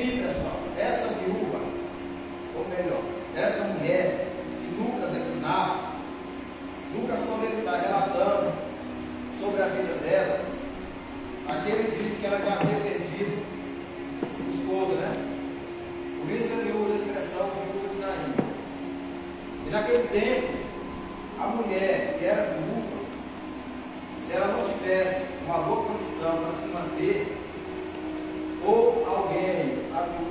aqui, pessoal, essa viúva, ou melhor, essa mulher que Lucas aqui narra, Lucas, quando ele está relatando sobre a vida dela, aqui ele diz que ela já havia perdido o esposo, né? Por isso ele usa a expressão viúva de Naim. E naquele tempo, a mulher que era viúva, se ela não tivesse uma boa condição para se manter, ou alguém,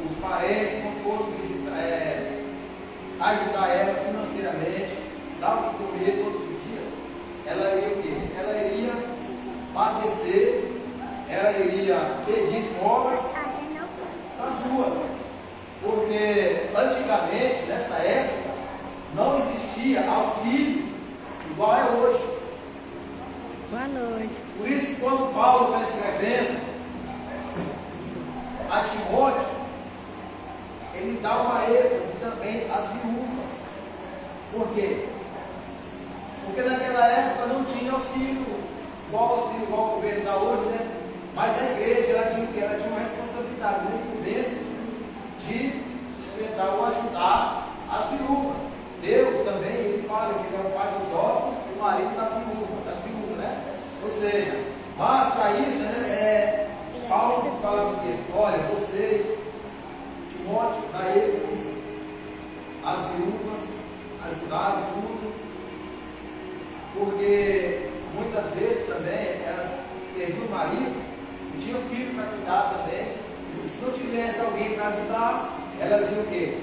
os parentes não fossem ajudar ela financeiramente, dar o que comer todos os dias, ela iria o quê? Ela iria padecer, ela iria pedir esmolas nas ruas, porque antigamente, nessa época, não existia auxílio igual é hoje. Boa noite. Por isso que quando Paulo está escrevendo a Timóteo, ele dá uma ênfase também às viúvas. Por quê? Porque naquela época não tinha auxílio igual o governo dá hoje, né? Mas a igreja ela tinha uma responsabilidade, uma incumbência de sustentar ou ajudar as viúvas. Deus também, ele fala que ele é o pai dos órfãos e o marido da viúva, né? Ou seja, mas para isso, né, Paulo falava o quê? Olha, vocês, Timóteo, da ênfase, as viúvas, ajudar tudo, porque muitas vezes também elas perdiam o marido, não tinham filho para cuidar também, e se não tivesse alguém para ajudar, elas iam o quê?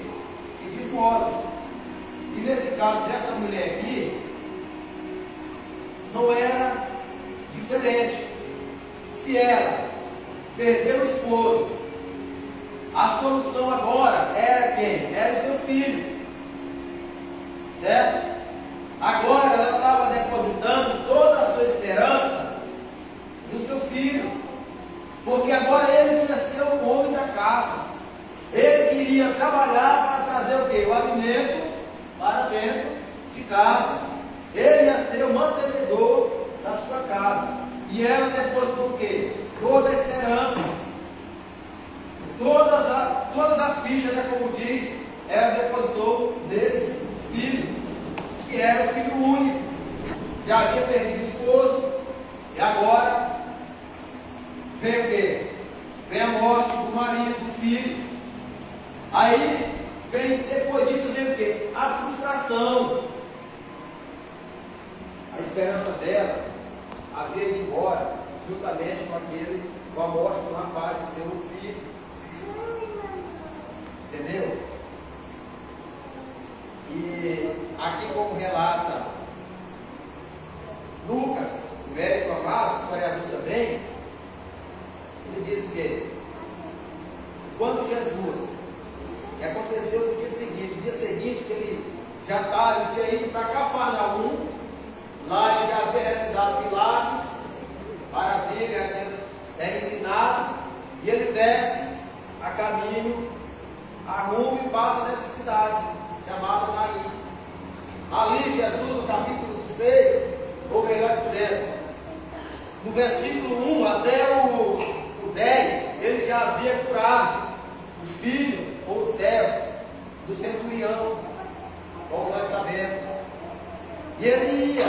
Pedir esmolas. E nesse caso dessa mulher aqui, não era diferente. Se ela perdeu o esposo, a solução agora era quem? Era o seu filho. Certo? Agora ela estava depositando toda a sua esperança no seu filho. Porque agora ele ia ser o homem da casa. Ele queria trabalhar para trazer o quê? O alimento para dentro de casa. Ele ia ser o mantenedor da sua casa. E ela depositou o quê? Toda a esperança. Todas as fichas, né, como diz, ela depositou nesse filho, que era o filho único. Já havia perdido o esposo, e agora vem o quê? Vem a morte do marido, do filho. Aí, depois disso vem o quê? A frustração. A esperança dela havia ido embora, juntamente com a morte do rapaz, do seu filho. Entendeu? E aqui, como relata Lucas, o médico amado, historiador também, ele diz o quê? Quando Jesus, que aconteceu no dia seguinte que ele tinha ido para Cafarnaum, lá ele já havia realizado milagres, maravilha, já tinha ensinado, e ele desce a caminho, arruma e passa nessa cidade, chamada Naim. Ali Jesus, no capítulo 6, ou melhor dizendo, no versículo 1 até o 10, ele já havia curado o filho ou o servo do centurião, como nós sabemos. E ele ia,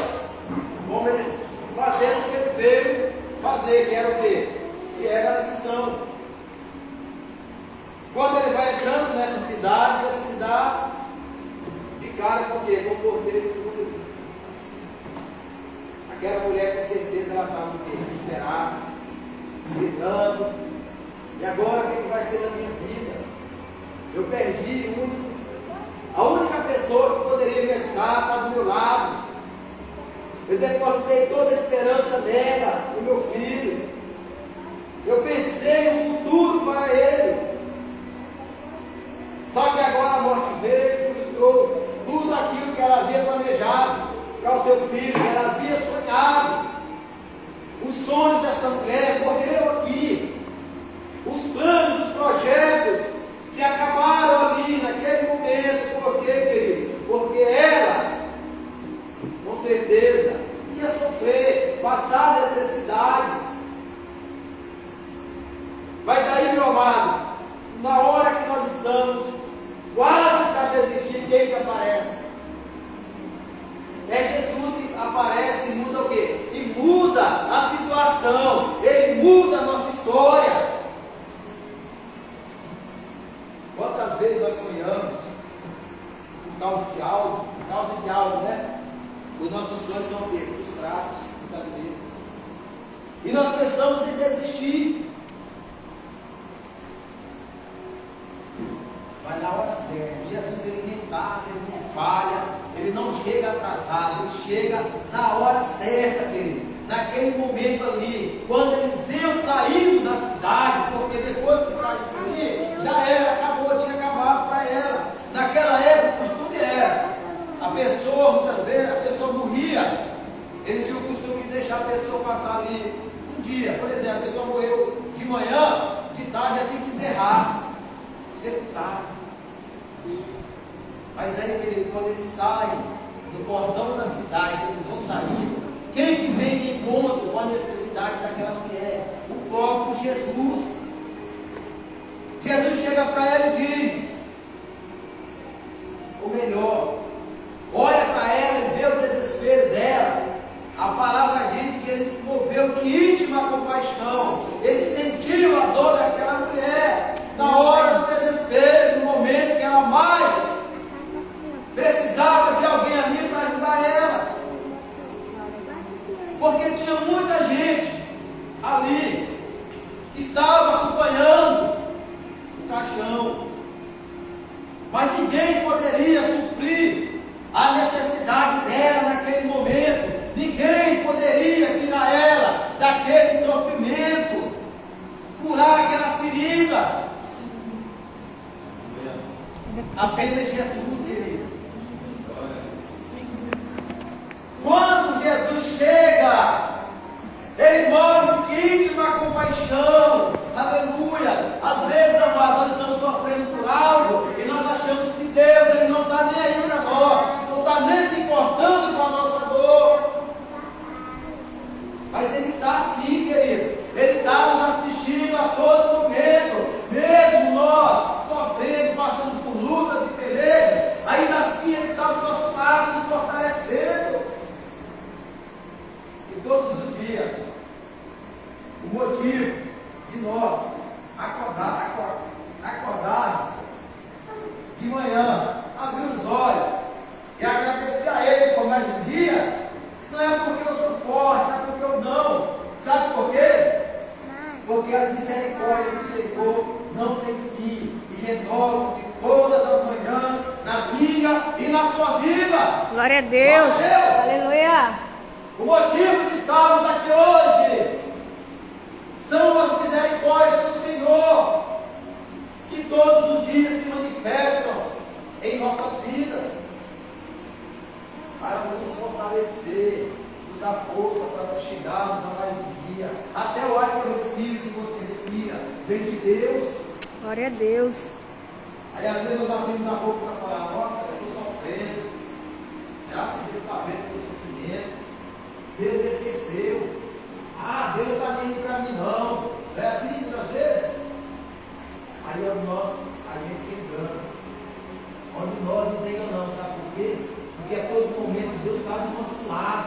como ele fazendo o que ele veio fazer, que era o quê? Que era a missão. Quando ele vai entrando nessa cidade, ele se dá de cara com o quê? Com o porteiro escuro. Aquela mulher, com certeza, ela estava o quê? Desesperada, gritando. E agora, o que vai ser da minha vida? Eu perdi a única pessoa que poderia me ajudar, está do meu lado. Eu depositei toda a esperança nela, no meu filho. Eu pensei um futuro para ele. Só que agora a morte veio e frustrou tudo aquilo que ela havia planejado para o seu filho, que ela havia sonhado. Os sonhos dessa mulher morreram aqui. Os planos, os projetos se acabaram ali naquele momento. Por quê, queridos? Porque ela, com certeza, ia sofrer, passar necessidade. Quantas vezes nós sonhamos por causa de algo, né? Os nossos sonhos são frustrados, muitas vezes. E nós pensamos em desistir. Mas na hora certa, Jesus ele nem tarda, ele não falha, ele não chega atrasado, ele chega na hora certa, querido. Naquele momento ali, quando eles iam saindo da cidade, porque depois que sai disso ali, já era, acabou, tinha acabado para ela. Naquela época o costume era, a pessoa, muitas vezes, a pessoa morria, eles tinham o costume de deixar a pessoa passar ali um dia. Por exemplo, a pessoa morreu de manhã, de tarde já tinha que enterrar, sepultar. Mas aí, querido, quando eles saem do portão da cidade, eles vão sair, quem que vem de encontro com a necessidade daquela mulher? O próprio Jesus. Jesus chega para ela e diz, ou melhor, olha para ela e vê o desespero dela. A palavra diz que ele se moveu de íntima compaixão, ele sentiu a dor daquela mulher, na hora do desespero, no momento que ela mais precisava de alguém ali para ajudar ela. Porque tinha muita gente ali que estava acompanhando o caixão, mas ninguém poderia suprir a necessidade dela naquele momento, ninguém poderia tirar ela daquele sofrimento, curar aquela ferida, apenas Jesus, querido. Quando Jesus chega, ele mostra íntima compaixão, aleluia. Às vezes, amado, nós estamos sofrendo por algo e nós achamos que Deus ele não está nem aí para nós, não está nem se importando com a nossa dor. Mas ele está sim, querido, ele está nos assistindo a todo momento, mesmo nós sofrendo, passando por lutas e pelejas, ainda assim ele está do nosso lado, nos fortalecendo. Todos os dias, o motivo de nós acordarmos de manhã, abrir os olhos e agradecer a Ele por mais um dia, não é porque eu sou forte, não é porque eu não. Sabe por quê? Porque as misericórdias do Senhor não têm fim e renovam-se todas as manhãs na minha e na sua vida. Glória a Deus. Aleluia. O motivo de estarmos aqui hoje são as misericórdias do Senhor, que todos os dias se manifestam em nossas vidas, para nos fortalecer, nos dar força para nós chegarmos a mais um dia. Até o ar que eu respiro, que você respira, vem de Deus. Glória a Deus. Aí às vezes nós abrimos a boca para falar, nossa, eu estou sofrendo, graças a Deus está vendo o meu sofrimento. Deus esqueceu. Deus não está nem para mim não. É assim muitas vezes. Aí a gente se engana. Onde nós nos enganamos, sabe por quê? Porque a todo momento Deus está do nosso lado.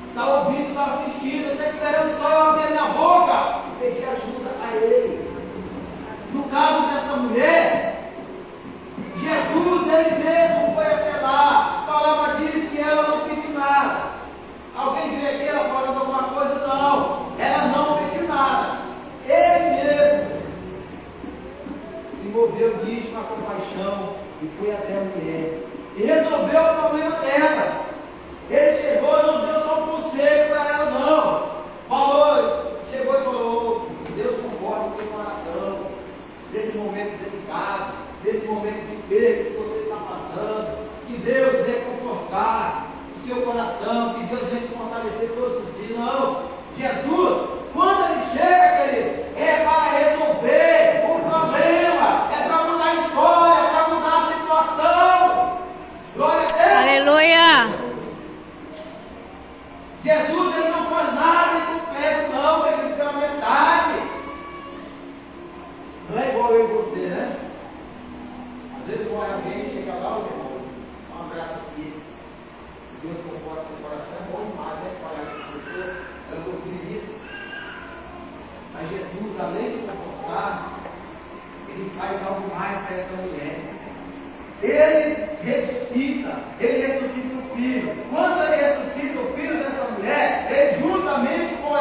Está ouvindo, está assistindo, está esperando só eu abrir minha boca e pedir ajuda a Ele. No caso dessa mulher, Jesus, Ele mesmo foi até lá. A palavra diz que ela não pediu nada. Alguém vê aqui ela falando alguma coisa? Não, ela não pediu nada. Ele mesmo se moveu de íntima compaixão e foi até a mulher e resolveu o problema dela. Ele chegou e não deu só um conselho para ela, não. Chegou e falou: Deus conforme o seu coração, nesse momento delicado, nesse momento de perda que você está passando, que Deus venha confortar o seu coração, que Deus venha te fortalecer todos os dias. Não, Jesus, quando Ele chega, querido, é para resolver o problema, é para mudar a história, é para mudar a situação. Glória a Deus. Aleluia. Jesus, Ele não faz nada incompleto, não, Ele tem uma metade. Não é igual eu e você, né? Às vezes morre alguém, chega lá, um abraço aqui, Deus conforta seu coração. faz algo mais para essa mulher. Ele ressuscita o filho. Quando ele ressuscita o filho dessa mulher, ele juntamente com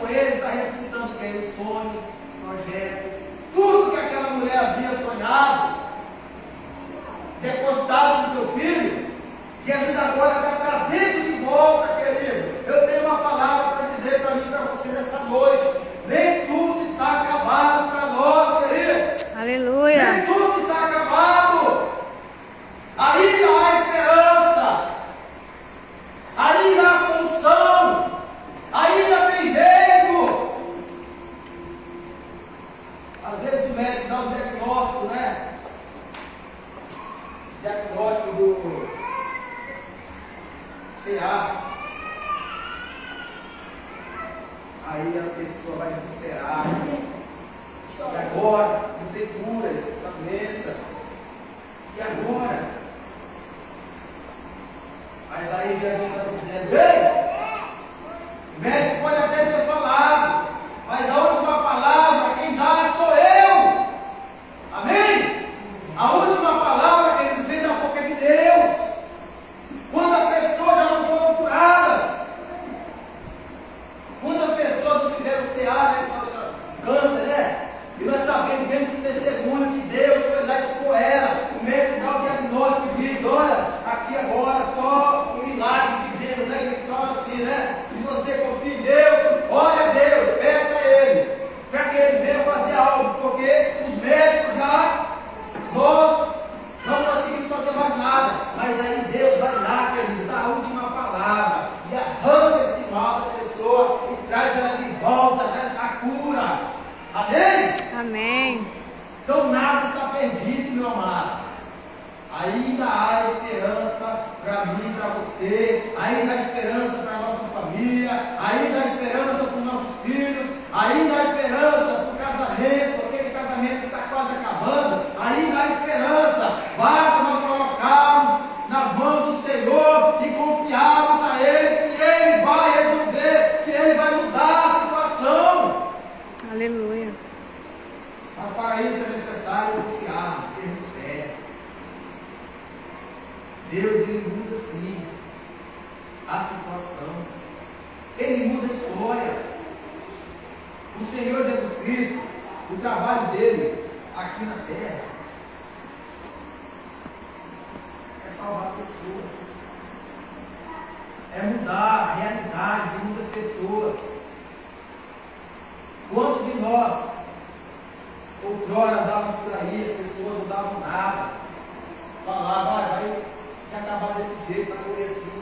ele está ressuscitando quem? Os sonhos, projetos, tudo que aquela mulher havia sonhado, depositado no seu filho, Jesus agora está trazendo de volta, querido. Eu tenho uma palavra para dizer para mim e para você nessa noite. Nem tudo está acabado para nós, querido. Aleluia. Nem tudo está acabado. Ainda há esperança. Ainda há solução. Ainda tem jeito. Às vezes o médico dá um diagnóstico, né? Diagnóstico do CA. Aí a pessoa vai desesperar. E agora? Não tem cura essa doença. E agora? Mas aí Jesus está dizendo: ei! O médico pode até ter falado, mas a última palavra quem dá sou eu. Amém? A última palavra que vem da boca de Deus. Quando as pessoas já não foram curadas, quando as pessoas não tiveram CA, né, câncer, né? E nós sabemos, vendo que testemunho que Deus foi lá e curou ela. O médico dá o diagnóstico e diz: olha, aqui agora só um milagre de Deus, né? Que só assim, né? Se você confia em Deus, olha a Deus, peça a Ele, para que Ele venha fazer algo, porque os médicos já, nós não conseguimos fazer mais nada. Mas aí Deus vai lá, querido, dá a última palavra e arranca esse mal da pessoa e traz ela de volta, traz a cura. Amém? Amém. Então nada está perdido, meu amado. Ainda há esperança para mim, para você. Ainda há esperança para a nossa família. Ainda há esperança para os nossos filhos. Ainda há esperança para o casamento, aquele casamento que está quase acabando. Ainda há esperança. Basta nós colocarmos nas mãos do Senhor e confiarmos a Ele, que Ele vai resolver, que Ele vai mudar a situação. Aleluia. Mas para isso é necessário confiar, termos fé. Deus, Ele muda sim a situação. Ele muda a história. O Senhor Jesus Cristo, o trabalho dele aqui na terra é salvar pessoas. É mudar a realidade de muitas pessoas. Quantos de nós outrora andávamos por aí, as pessoas não davam nada, falavam: vai se acabar desse jeito, vai morrer assim.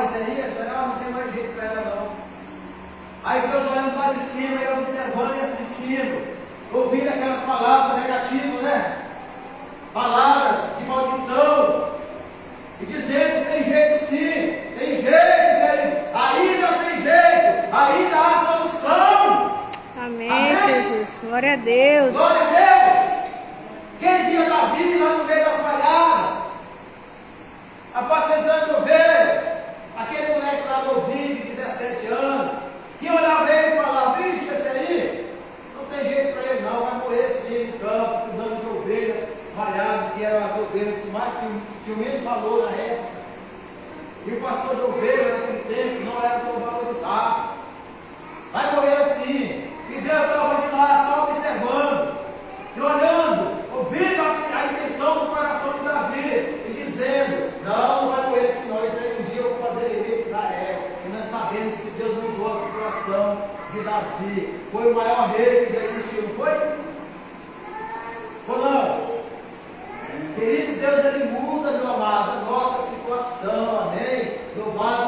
Isso aí, não tem mais jeito para ela não. Aí Deus olhando lá de cima e observando e assistindo, ouvindo aquelas palavras negativas, né? Palavras de maldição, e dizendo: tem jeito sim, tem jeito, ainda tem jeito, ainda há solução. Amém, Amém? Jesus. Glória a Deus. Glória a Deus. Quem via Davi lá no meio das palhadas, apacentando ovelhas, aquele moleque lá novinho de 17 anos, que olhava ele e falava: bicho, esse aí não tem jeito para ele não, vai morrer sim no campo, cuidando de ovelhas malhadas, que eram as ovelhas que mais tinham menos valor na época. E o pastor de ovelha naquele tempo não era tão valorizado. Vai morrer assim. E Deus estava de lá só observando e olhando, ouvindo a intenção do coração de Davi e dizendo: não vai morrer assim não, isso aí um dia eu vou fazer ele para Israel. E nós sabemos que Deus mudou a situação de Davi. Foi o maior rei que já existiu, não foi? Ou não? Querido, Deus, Ele muda, meu amado, a nossa situação, amém? Louvado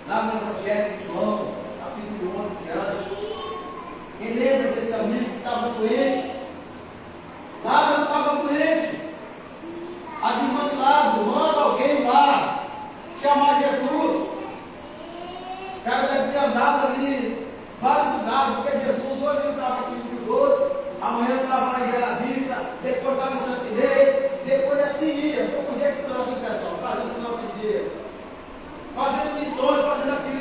lá no Evangelho de João, capítulo 11 diante. Quem lembra desse amigo que estava doente? Lázaro estava doente. As irmãs de Lázaro, manda alguém lá chamar Jesus. O cara deve ter andado ali vários lugares, porque Jesus hoje estava aqui no Rio Doce, amanhã estava na Bela Vista, depois estava em Santa Inês, depois assim ia. Estou conjecturando aqui, pessoal, fazendo os nossos dias. Fazendo missões, fazendo aquilo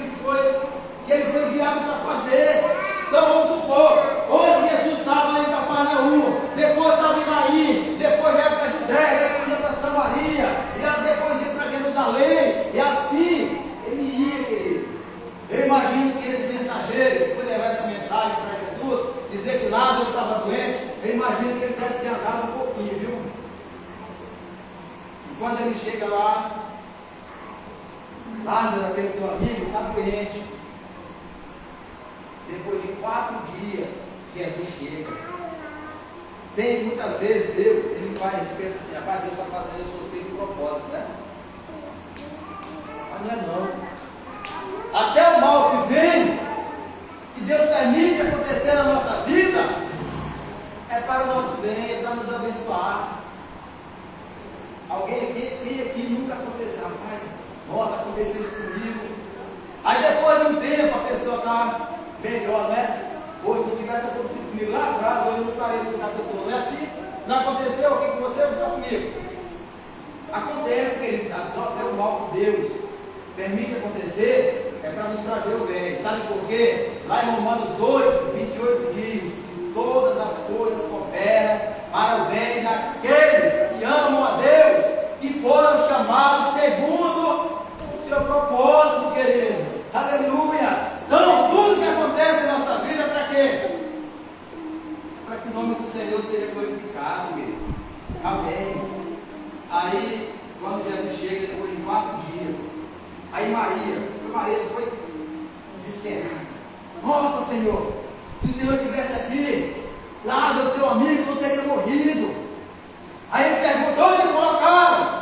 que ele foi enviado para fazer. Então vamos supor, hoje Jesus estava lá em Cafarnaum, depois estava em Naim, depois ia para a Judéia, depois ia para Samaria, e depois ia para Jerusalém, e assim ele ia, querido. Eu imagino que esse mensageiro que foi levar essa mensagem para Jesus, dizer que Lázaro estava doente, eu imagino que ele deve ter andado um pouquinho, viu? E quando ele chega lá, Lázaro, aquele teu amigo, está doente. Depois de 4 dias, Jesus chega. Tem muitas vezes Deus, ele pensa assim, rapaz, Deus está fazendo eu sofrer de propósito, né? Mas não é não. Até o mal que vem, que Deus permite acontecer na nossa vida, é para o nosso bem, é para nos abençoar. Quem aqui nunca aconteceu, rapaz, nossa, aconteceu isso comigo. Aí depois de um tempo a pessoa está melhor, né? Hoje, se não tivesse acontecido comigo lá atrás, hoje eu não estaria no lugar que eu estou. Não é assim? Não aconteceu aqui com você, não só comigo. Acontece, querido, até o mal que Deus permite acontecer, é para nos trazer o bem. Sabe por quê? Lá em Romanos 8, 28 diz que todas as coisas cooperam para o bem daqueles que amam a Deus, que foram chamados segundo o seu propósito, querido. Aleluia! Então, tudo que acontece em nossa vida é para quê? Para que o nome do Senhor seja glorificado, querido. Amém. Aí, quando Jesus chega, depois de 4 dias, aí Maria foi desesperada. Nossa, Senhor, se o Senhor estivesse aqui, Lázaro, teu amigo, não teria morrido. Aí ele perguntou, onde colocaram?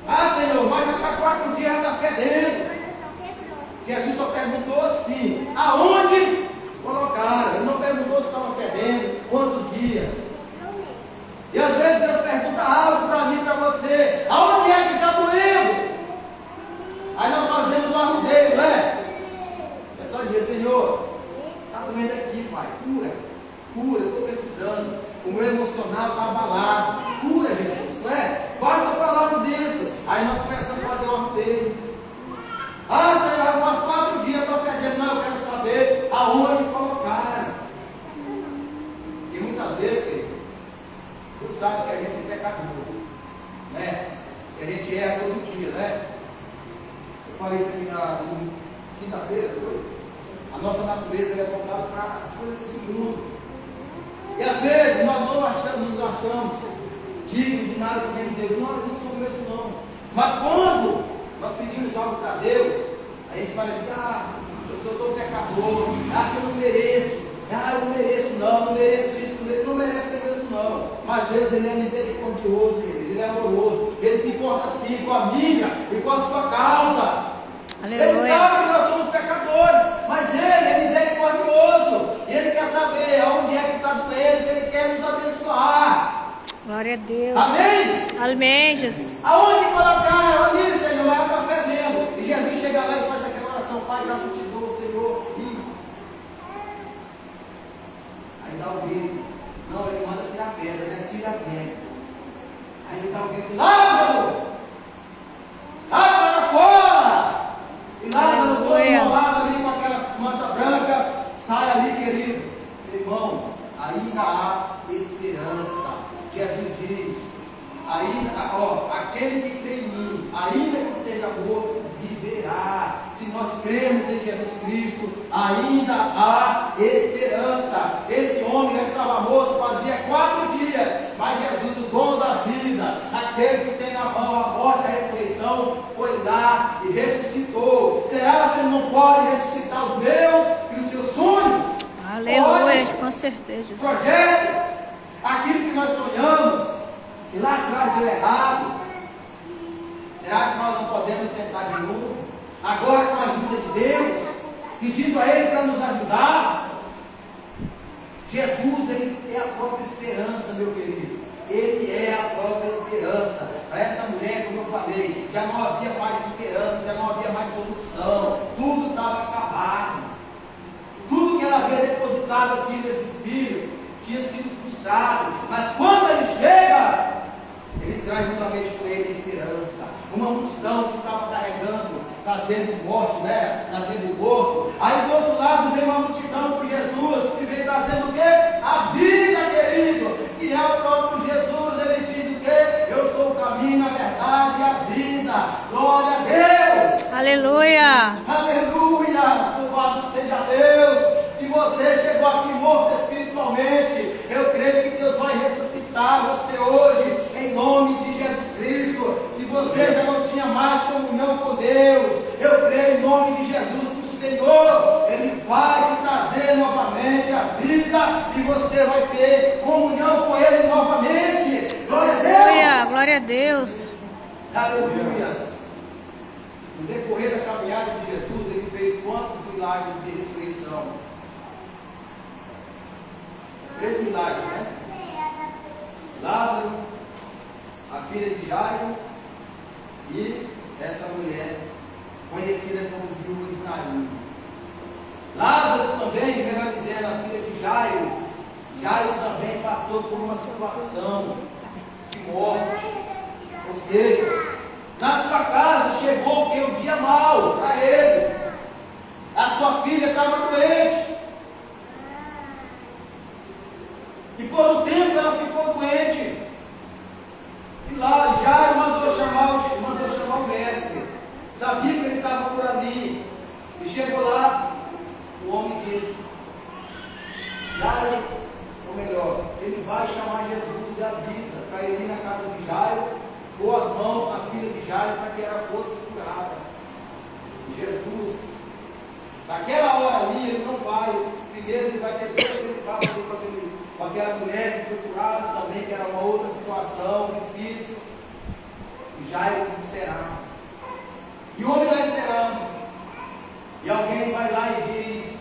Ah, Senhor, mas já está 4 dias, já está fedendo. Jesus só perguntou assim, aonde colocaram? Ele não perguntou se estava fedendo, quantos dias. E às vezes Deus pergunta algo para mim e para você, aonde é que está doendo? Aí nós fazemos um arrudeio, não é? É só dizer, Senhor, está doendo aqui, Pai, cura, eu estou precisando. O meu emocional está abalado, cura, Jesus, não é? Basta falarmos isso. Aí nós começamos a fazer um arrudeio. Ah, Senhor, eu faço 4 dias, estou fedendo. Não, eu quero saber aonde colocaram. E muitas vezes, querido, tu sabe que a gente é pecador, né? Que a gente erra todo dia, né? Eu falei isso aqui na quinta-feira, foi? A nossa natureza é voltada para as coisas desse mundo. E às vezes nós não achamos dignos de nada que vem de Deus. Nós não somos mesmo não. Mas quando nós pedimos algo para Deus, a gente fala assim, eu sou tão pecador, acho que eu não mereço, eu não mereço não mereço isso, não mereço mesmo não. Mas Deus, Ele é misericordioso, Ele é amoroso, Ele se importa sim com a minha e com a sua causa. Aleluia. Ele sabe que nós somos pecadores, mas Ele é misericordioso, e Ele quer saber aonde é que está doendo, que Ele quer nos abençoar. Glória a Deus. Amém? Amém, Jesus. Aonde colocar? Ali, Senhor, ela está perdendo. E Jesus chega lá e faz aquela oração, Pai, graças te dou, Senhor. E aí dá o grito. Não, ele manda tirar a pedra, né? Tira a pedra. Aí ele dá o grito, Lázaro! Sai para fora! E Lázaro, todo enrolado ali com aquela manta branca, sai ali, querido. Irmão, ainda há esperança. Jesus diz, aquele que crê em mim, ainda que esteja morto, viverá. Se nós cremos em Jesus Cristo, ainda há esperança. Esse homem já estava morto fazia 4 dias, mas Jesus, o dono da vida, aquele que tem na mão a morte e a ressurreição, foi lá e ressuscitou. Será que ele não pode ressuscitar os meus e os seus sonhos? Aleluia, com certeza. Projetos, aquilo que nós sonhamos, que lá atrás deu errado. Será que nós não podemos tentar de novo? agora com a ajuda de Deus, pedindo a Ele para nos ajudar. Jesus, Ele é a própria esperança, meu querido. Ele é a própria esperança. Para essa mulher, como eu falei, já não havia mais esperança, já não havia mais solução. Tudo estava acabado. Tudo que ela havia depositado aqui nesse filho tinha sido frustrado. Mas quando ele chega, ele traz juntamente com ele a esperança. Uma multidão que estava carregando, trazendo morte, trazendo morto. Aí do outro lado vem uma multidão com Jesus, que vem trazendo o quê? A vida, querido. E é o próprio Jesus. Ele diz o quê? Eu sou o caminho, a verdade e a vida. Glória a Deus. Aleluia. Aleluia. Louvado seja Deus. Se você chegou aqui morto espiritualmente, eu creio que Deus vai ressuscitar você hoje, em nome de Jesus Cristo. Se você já não tinha mais comunhão com Deus, eu creio em nome de Jesus que o Senhor, Ele vai te trazer novamente a vida e você vai ter comunhão com Ele novamente. Glória a Deus. Aleluia. Glória a Deus. Aleluia. No decorrer da caminhada de Jesus, Ele fez quantos milagres de ressurreição? 3 milagres, né? Lázaro, a filha de Jairo e essa mulher conhecida como viúva de Naim. Lázaro também, melhor dizendo, a filha de Jairo. Jairo também passou por uma situação de morte. Ou seja, na sua casa chegou o que? O dia mau para ele. A sua filha estava doente. E por um tempo ela ficou doente. E lá Jairo mandou chamar o mestre. Sabia que ele estava por ali. E chegou lá, o homem disse: Jairo, ou melhor, ele vai chamar Jesus e avisa para ele ir na casa de Jairo, pôr as mãos na filha de Jairo para que ela fosse curada. Jesus, naquela hora ali, ele não vai. Primeiro ele vai ter todo aquele papo com aquela mulher que foi curada também, que era uma outra situação difícil. E Jairo desesperado. E o homem lá esperando. E alguém vai lá e diz,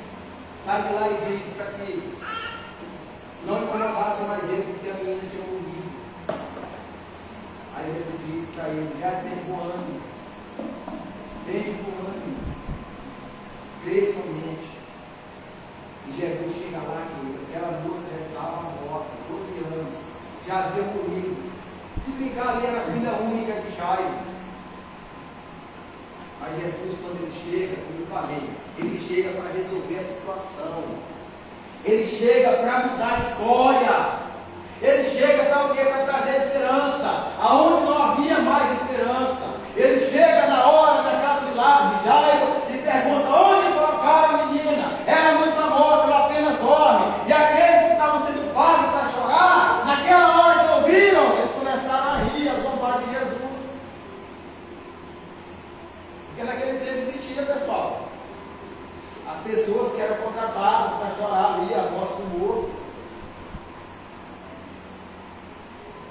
sai de lá e diz para que não incomodasse mais ele, porque a menina tinha morrido. Aí Jesus diz para ele: já tem bom ânimo. Tem bom ânimo. Crê somente. E Jesus chega lá, querido, aquela moça já estava morta, 12 anos, já havia morrido. Se brincar ali, era a filha única de Jairo. Mas Jesus, quando ele chega, como eu falei, ele chega para resolver a situação. Ele chega para mudar a história. Ele chega para o quê? Para trazer esperança. Aonde não havia mais esperança. Ele chega na hora da casa de Jairo e pergunta: onde colocaram a menina? Ela não está morta, ela apenas dorme. E aqueles que estavam sendo pagos para chorar, naquela hora que ouviram, eles começaram a rir, a zombar de Jesus. Porque naquele tempo existia, pessoal, as pessoas que eram contratadas para chorar ali a morte do morto.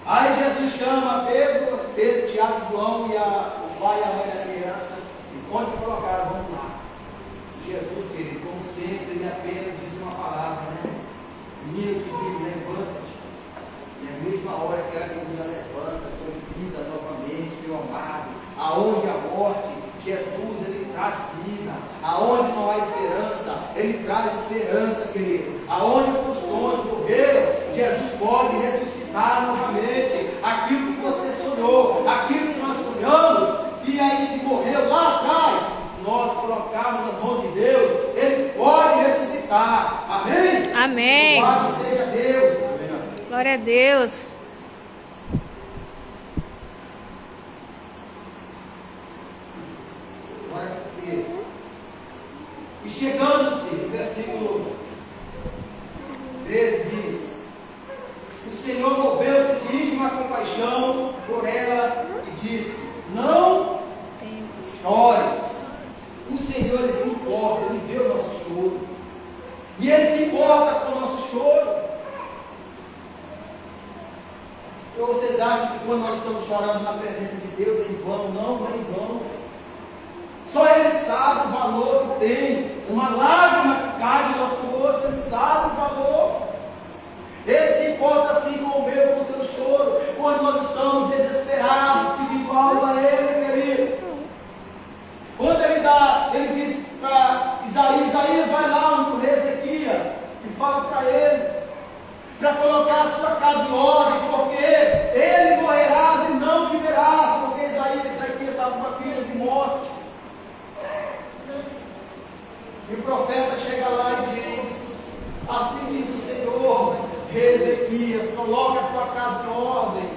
Aí Jesus chama Pedro, Tiago, João e o pai e a mãe da criança. E onde colocaram? Vamos lá. Jesus, querido, como sempre, ele apenas diz uma palavra, né? Menino, eu te digo, levanta-te. E a mesma hora que a menina levanta, foi vida novamente, meu amado. Aonde a morte, Jesus, ele traz vida. Aonde não há esperança, ele traz esperança, querido. Aonde os sonhos morreram, Jesus pode ressuscitar novamente aquilo que você sonhou, aquilo que nós sonhamos, que ainda morreu lá atrás. Se nós colocarmos nas mãos de Deus, ele pode ressuscitar. Amém? Amém. Louvado seja Deus. Glória a Deus. E chegando-se, no versículo 13 diz: o Senhor moveu-se de íntima compaixão por ela e disse: não chores. O Senhor, ele se importa, ele vê o nosso choro. E ele se importa com o nosso choro. Ou vocês acham que quando nós estamos chorando na presença de Deus, é em vão? Não, não é em vão. Só ele tem uma lágrima que cai do nosso rosto, Ele sabe o valor. Ele se importa assim com o meu, com o seu choro, quando nós estamos desesperados, pedindo algo a Ele, querido. Quando Ele diz para Isaías vai lá no rei Ezequias e fala para ele, para colocar a sua casa em ordem, porque ele morrerás e não viverás, porque Ezequias estava com uma filha de morte. E o profeta chega lá e diz, assim diz o Senhor, rei Ezequias, coloca a tua casa em ordem,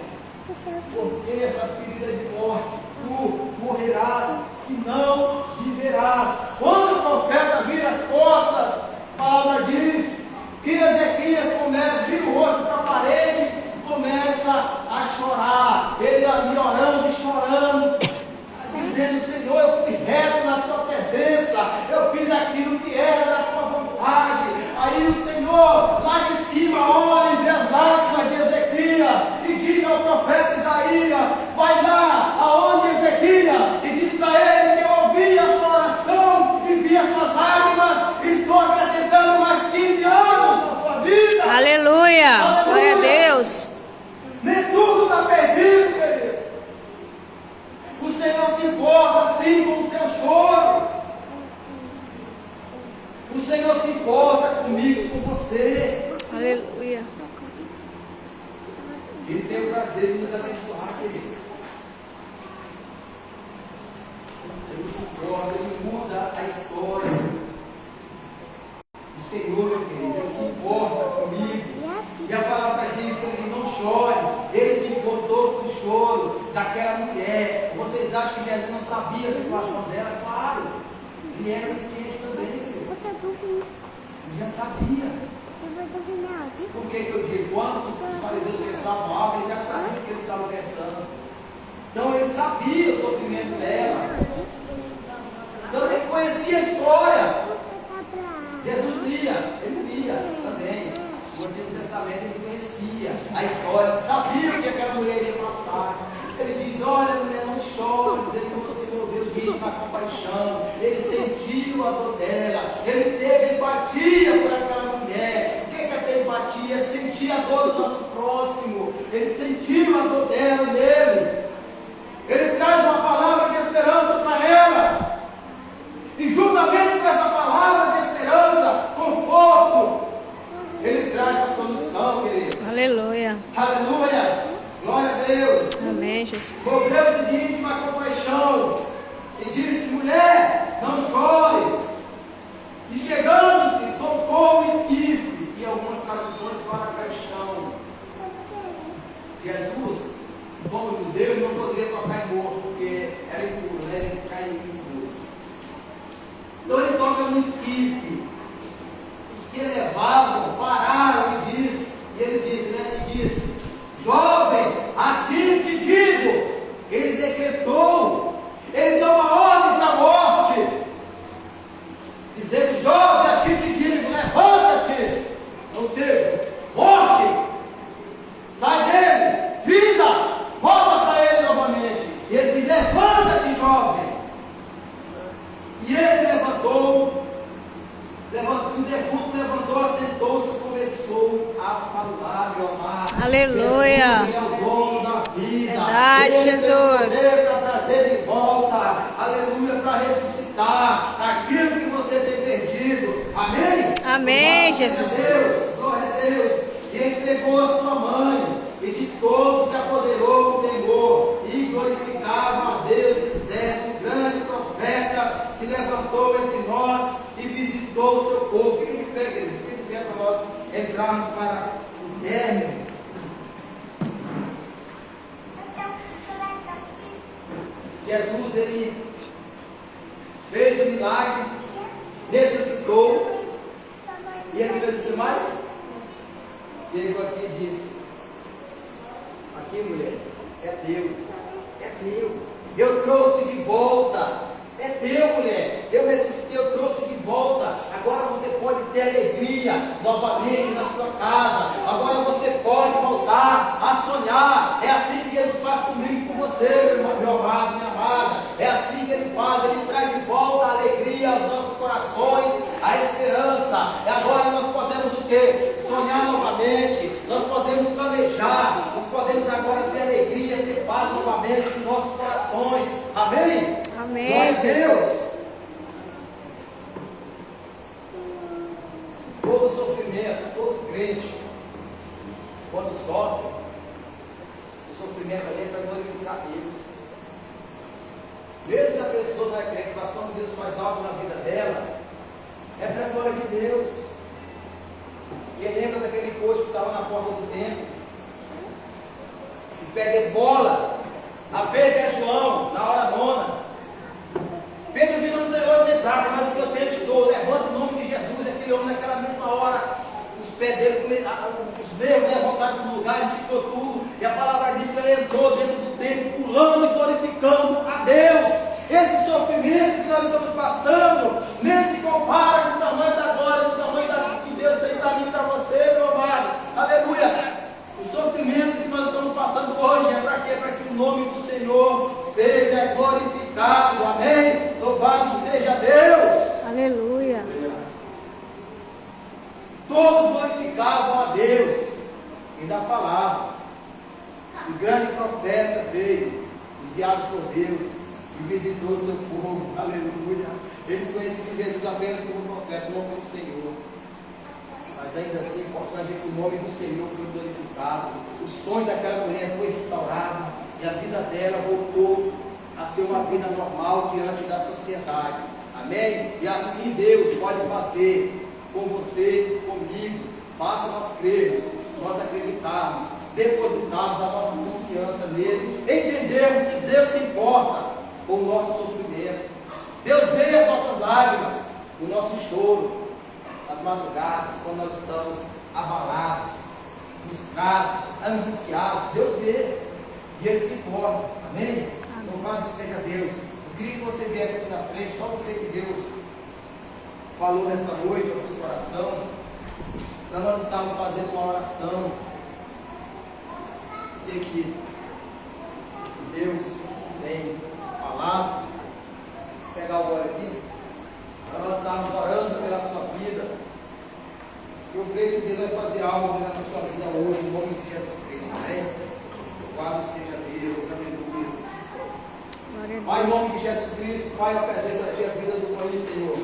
porque essa ferida de morte, tu morrerás e não viverás. Quando o profeta vira as costas, a palavra diz que Ezequias vira o rosto para a parede e começa a chorar. Ele ali orando e chorando, dizendo, Senhor, eu fui reto na tua presença, eu fiz aquilo que era da tua vontade. Aí o Senhor, lá de cima, olha e vê as lágrimas de Ezequias e diz ao profeta Isaías, vai lá aonde Ezequias e diz para ele que eu ouvi a sua oração e vi as suas lágrimas e estou acrescentando mais 15 anos na sua vida. Aleluia. Glória a Deus. Nem tudo está perdido, querido. O Senhor se importa sim com o teu choro. O Senhor se importa comigo, com você. Aleluia. Ele tem o prazer de nos abençoar, querido. Ele se importa, Ele muda a história. O Senhor, meu querido, Ele se importa comigo. E a palavra diz que Ele não chores. Ele se importou com o choro daquela mulher. Vocês acham que Jesus não sabia a situação dela? Claro. Ele era onisciente também, querido. Ele já sabia. Por que eu digo? Quando os fariseus pensavam algo, ele já sabia o que eles estavam pensando. Então ele sabia o sofrimento dela. Então ele conhecia a história. Jesus ele lia também. No Antigo Testamento ele conhecia a história, sabia o que aquela mulher ia passar. Ele diz, olha mulher, não chore, dizendo que você ouviu o vídeo da compaixão. Ele sentiu a dor dela, ele teve empatia por aquela mulher. O que é ter empatia? É sentir a dor do nosso próximo. Ele sentiu a dor dela nele. Ele traz uma palavra de esperança para ela. E juntamente com essa palavra de esperança, conforto, Ele traz a solução, querido. Aleluia. Aleluia. Glória a Deus. Amém, Jesus. Moveu-se de íntima compaixão e disse, mulher, não chores. E chegando-se, tocou o esquife, e algumas traduções para caixão. Jesus, como judeu, não poderia tocar em morto, porque era impuro, né? Ele caiu impuro. Então ele toca no esquife. Os que levavam pararam e ele disse, jovem, a ti te digo. Ele decretou, ele deu uma ordem para a morte, dizendo, jovem, a ti te digo, levanta-te. Ou seja, morte, sai dele, vida, volta para ele novamente. E ele diz, levanta-te, jovem. E ele levantou, o defunto levantou, assentou-se e começou a falar, meu amado. Aleluia. Ele é o dono da vida. Verdade, Ele Jesus. tem poder para trazer de volta, aleluia, para ressuscitar aquilo que você tem perdido. Amém? Amém, Glória Jesus. a Deus, glória a Deus. E ele pegou a sua mãe e de todos se apoderou com temor e glorificavam a Deus, dizendo, o grande profeta se levantou entre nós e visitou o seu povo. Fique de pé, querido, fique de pé para nós entrarmos para o término. Jesus, ele fez o milagre, ressuscitou, e ele fez o que mais? Ele veio aqui e disse, aqui mulher, é teu, eu trouxe de volta, é teu mulher, eu ressuscitei, eu trouxe de volta, agora você pode ter alegria novamente na sua casa, agora você pode voltar a sonhar. É assim que Jesus faz comigo e com você, meu amado, minha amada. É assim que Ele faz, Ele traz de volta a alegria aos nossos corações. Jesus. Todo sofrimento, todo crente, quando sofre, o sofrimento ali é para glorificar Deus. Mesmo se a pessoa não é crente, mas quando Deus faz algo na vida dela, é para a glória de Deus. Quem lembra daquele coxo que estava na porta do templo? E pega a esmola, a Pedro é João, na hora nona. Pedro diz: não tem outro entrar, mas o que eu tenho te dou, levanta o nome de Jesus. Aquele homem, naquela mesma hora, os pés dele, os nervos voltaram para o lugar, ele ficou tudo. E a palavra diz que ele entrou dentro do templo, pulando e glorificando a Deus. Esse sofrimento que nós estamos passando, nem se compara com o tamanho da glória, com o tamanho que Deus tem para mim e para você, meu amado. Aleluia! O sofrimento que nós estamos passando hoje é para quê? Para que o nome do Senhor seja glorificado. Amém? Louvado seja Deus. Aleluia. Todos glorificavam a Deus. Ainda falava. O grande profeta veio, enviado por Deus, e visitou o seu povo. Aleluia. Eles conheciam Jesus apenas como profeta, não como Senhor. Mas ainda assim, o importante é que o nome do Senhor foi glorificado. O sonho daquela mulher foi restaurado. E a vida dela voltou a ser uma vida normal diante da sociedade. Amém? E assim Deus pode fazer com você, comigo. Basta nós crermos, nós acreditarmos, depositarmos a nossa confiança nele, entendermos que Deus se importa com o nosso sofrimento. Deus vê as nossas lágrimas, o nosso choro, as madrugadas, quando nós estamos abalados, frustrados, angustiados. Deus vê e Ele se importa. Amém? Louvado seja Deus. Eu queria que você viesse aqui na frente, só você que Deus falou nessa noite ao seu coração. Nós estamos fazendo uma oração. Sei que Deus tem falado. Vou pegar o óleo aqui. Nós estamos orando pela sua vida. Eu creio que Deus vai fazer algo na sua vida hoje, em nome de Jesus Cristo. Amém? Louvado seja Deus. Aleluia. Pai, em nome de Jesus Cristo, Pai, apresenta a ti a vida do país, Senhor.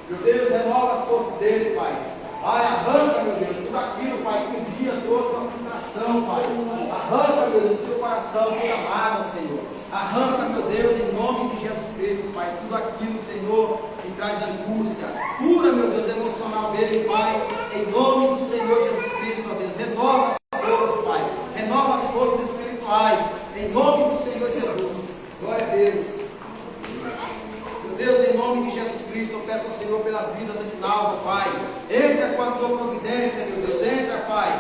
Meu Deus, renova as forças dele, Pai. Pai, arranca, meu Deus, tudo aquilo, Pai, que um dia trouxe uma frustração, Pai. Arranca, meu Deus, do seu coração, toda mágoa, Senhor. Arranca, meu Deus, em nome de Jesus Cristo, Pai, tudo aquilo, Senhor, que traz angústia. Cura, meu Deus, emocional dele, Pai, em nome do Senhor Jesus Cristo, meu Deus. Renova as forças, Pai. Renova as forças espirituais, em nome do Senhor Jesus. Glória a Deus. Meu Deus, em nome de Jesus Cristo, eu peço ao Senhor pela vida da Dinalva, Pai. Entra com a sua providência, meu Deus. Entra, Pai.